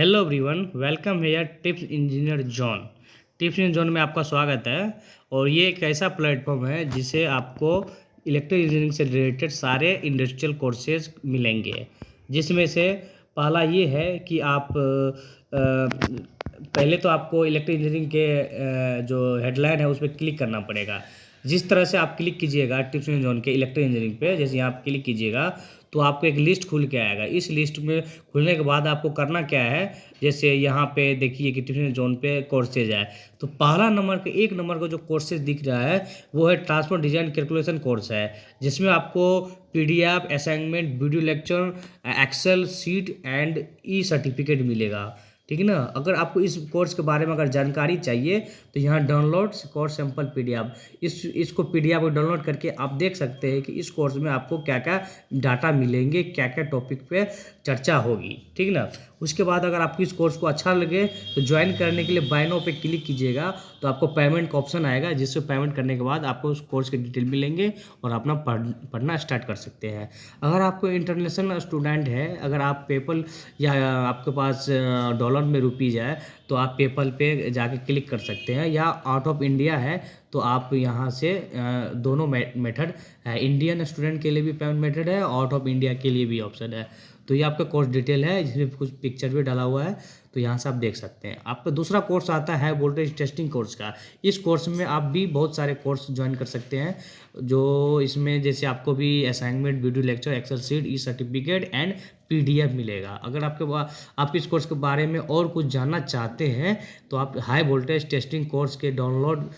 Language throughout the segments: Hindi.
हेलो एवरीवन, वेलकम है tips engineer John. Tips engineer John में आपका स्वागत है। और ये एक ऐसा प्लेटफॉर्म है जिसे आपको इलेक्ट्रिकल इंजीनियरिंग से रिलेटेड सारे इंडस्ट्रियल कोर्सेज मिलेंगे, जिसमें से पहला ये है कि आप पहले तो आपको इलेक्ट्रिकल इंजीनियरिंग के जो हेडलाइन है उस पर क्लिक करना पड़ेगा। जिस तरह से आप क्लिक कीजिएगा टिप्स इंजीनियरिंग जॉन के इलेक्ट्रिकल इंजीनियरिंग पे, जैसे यहाँ आप क्लिक कीजिएगा तो आपको एक लिस्ट खुल के आएगा। इस लिस्ट में खुलने के बाद आपको करना क्या है, जैसे यहाँ पे देखिए कि टिप्स जोन पे कोर्सेज है, तो पहला नंबर के एक नंबर का जो कोर्सेज दिख रहा है वो है ट्रांसपोर्ट डिजाइन कैलकुलेशन कोर्स है, जिसमें आपको PDF assignment video lecture excel sheet and e certificate मिलेगा। ठीक है ना। अगर आपको इस कोर्स के बारे में अगर जानकारी चाहिए तो यहाँ डाउनलोड कोर्स सैम्पल पीडीएफ इसको पीडीएफ को डाउनलोड करके आप देख सकते हैं कि इस कोर्स में आपको क्या क्या डाटा मिलेंगे, क्या क्या टॉपिक पे चर्चा होगी। ठीक ना। उसके बाद अगर आपको इस कोर्स को अच्छा लगे तो ज्वाइन करने के लिए बाय नाउ पे क्लिक कीजिएगा तो आपको पेमेंट का ऑप्शन आएगा, जिससे पेमेंट करने के बाद आपको उस कोर्स के डिटेल मिलेंगे और अपना पढ़ना स्टार्ट कर सकते हैं। अगर आपको इंटरनेशनल स्टूडेंट है, अगर आप पेपल या आपके पास डॉलर में रुपीज़ है तो आप पेपल पे जाके क्लिक कर सकते हैं, या आउट ऑफ इंडिया है तो आप यहाँ से दोनों मेथड है, इंडियन स्टूडेंट के लिए भी पेमेंट मेथड है, आउट ऑफ इंडिया के लिए भी ऑप्शन है। तो ये आपका कोर्स डिटेल है, जिसमें कुछ पिक्चर भी डाला हुआ है, तो यहाँ से आप देख सकते हैं। आपका दूसरा कोर्स आता है वोल्टेज टेस्टिंग कोर्स का। इस कोर्स में आप भी बहुत सारे कोर्स ज्वाइन कर सकते हैं, जो इसमें जैसे आपको भी assignment video lecture excel sheet e certificate and PDF मिलेगा। अगर आप इस कोर्स के बारे में और कुछ जानना चाहते हैं तो आप हाई वोल्टेज टेस्टिंग कोर्स के डाउनलोड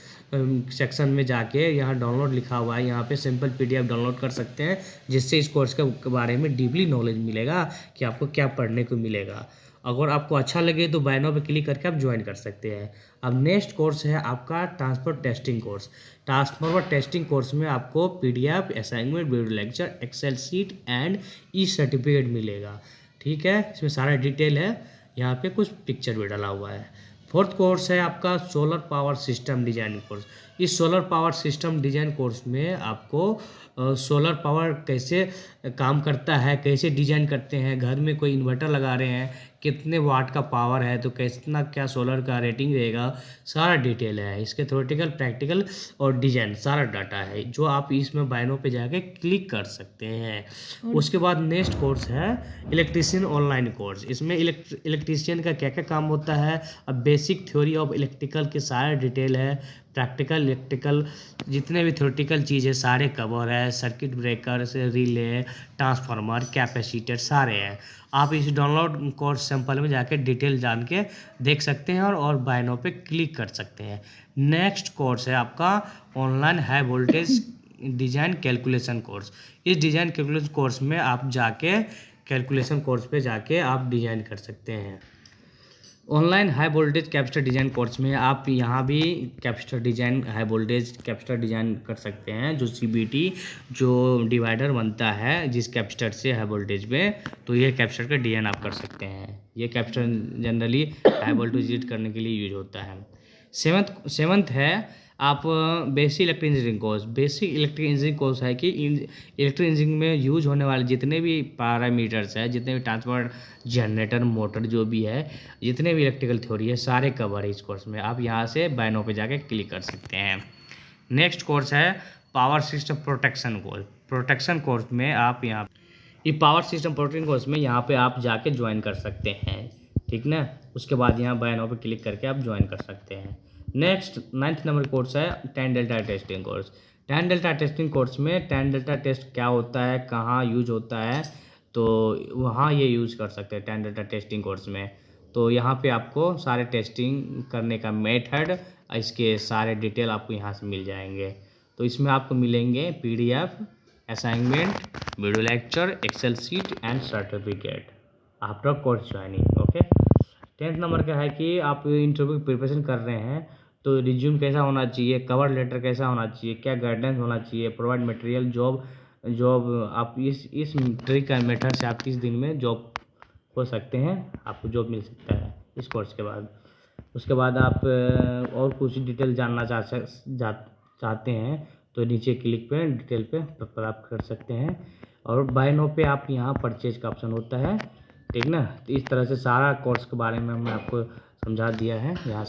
सेक्शन में जाके यहाँ डाउनलोड लिखा हुआ है, यहाँ पे सिंपल पीडीएफ डाउनलोड कर सकते हैं, जिससे इस कोर्स के बारे में डीपली नॉलेज मिलेगा कि आपको क्या पढ़ने को मिलेगा। अगर आपको अच्छा लगे तो बाय नाउ पे क्लिक करके आप ज्वाइन कर सकते हैं। अब नेक्स्ट कोर्स है आपका transport testing course. Transport testing course में आपको PDF assignment video lecture excel sheet and e certificate मिलेगा। ठीक है, इसमें सारा डिटेल है, यहाँ पे कुछ पिक्चर भी डाला हुआ है। फोर्थ कोर्स है आपका solar power system design course. इस solar power system design course में आपको सोलर पावर कैसे काम करता है, कैसे डिजाइन करते हैं, घर में कोई इन्वर्टर लगा रहे हैं, कितने वाट का पावर है तो कितना क्या सोलर का रेटिंग रहेगा, सारा डिटेल है। इसके थ्योरेटिकल प्रैक्टिकल और डिजाइन सारा डाटा है, जो आप इसमें बायनो पे जाके क्लिक कर सकते हैं। उसके बाद नेक्स्ट कोर्स है इलेक्ट्रीशियन ऑनलाइन कोर्स। इसमें इलेक्ट्रीशियन का क्या क्या काम होता है, अब बेसिक थ्योरी ऑफ इलेक्ट्रिकल के सारे डिटेल है, प्रैक्टिकल इलेक्ट्रिकल जितने भी थ्योरेटिकल चीज़ें सारे कवर है, सर्किट ब्रेकर से रिले ट्रांसफार्मर कैपेसिटर सारे हैं। आप इस डाउनलोड कोर्स सैंपल में जाके डिटेल जान के देख सकते हैं और बाय नाउ पे क्लिक कर सकते हैं। नेक्स्ट कोर्स है आपका online high voltage design calculation course. इस डिजाइन कैलकुलेशन कोर्स में आप जाके कैलकुलेशन कोर्स पे जाके आप डिजाइन कर सकते हैं। Online high voltage capacitor design course में आप यहाँ भी capacitor design high voltage capacitor design कर सकते हैं, जो सीबीटी जो डिवाइडर बनता है जिस कैपेसिटर से हाई वोल्टेज में, तो ये कैपेसिटर का डिजाइन आप कर सकते हैं। ये capacitor generally high voltage use करने के लिए यूज होता है। सेवंथ है आप basic electric engineering course. Basic electric engineering course है कि इलेक्ट्रिक इंजीनियरिंग में यूज होने वाले जितने भी पैरामीटर्स है, जितने भी ट्रांसफार्मर जनरेटर मोटर जो भी है, जितने भी इलेक्ट्रिकल थ्योरी है सारे कवर है इस कोर्स में। आप यहाँ से बाय नाउ पे जाके क्लिक कर सकते हैं। नेक्स्ट कोर्स है power system protection course. Protection course में आप यहाँ ये पावर सिस्टम प्रोटेक्शन कोर्स में यहाँ पे आप जाके ज्वाइन कर सकते हैं। ठीक ना। उसके बाद यहाँ बाय नाउ पे क्लिक करके आप ज्वाइन कर सकते हैं। नेक्स्ट 9th नंबर कोर्स है tan delta testing course. Tan delta testing course में टैन डेल्टा टेस्ट क्या होता है, कहाँ यूज होता है, तो वहाँ ये यूज़ कर सकते हैं टैन डेल्टा टेस्टिंग कोर्स में। तो यहाँ पे आपको सारे टेस्टिंग करने का मेथड, इसके सारे डिटेल आपको यहाँ से मिल जाएंगे। तो इसमें आपको मिलेंगे PDF assignment video lecture excel sheet and certificate after course joining. Okay. 10th number का है कि आप इंटरव्यू की प्रिपरेशन कर रहे हैं तो रिज्यूम कैसा होना चाहिए, कवर लेटर कैसा होना चाहिए, क्या गाइडेंस होना चाहिए, प्रोवाइड मटेरियल, जॉब आप इस ट्रिक का मेथड से आप 30 दिन में जॉब हो सकते हैं, आपको जॉब मिल सकता है इस कोर्स के बाद। उसके बाद आप और कुछ डिटेल जानना चाहते हैं तो नीचे क्लिक पे डिटेल पे प्राप्त कर सकते हैं। और बाय नाउ पे आप यहाँ परचेज का ऑप्शन होता है, ठीक ना। तो इस तरह से सारा कोर्स के बारे में मैं आपको समझा दिया है यहाँ से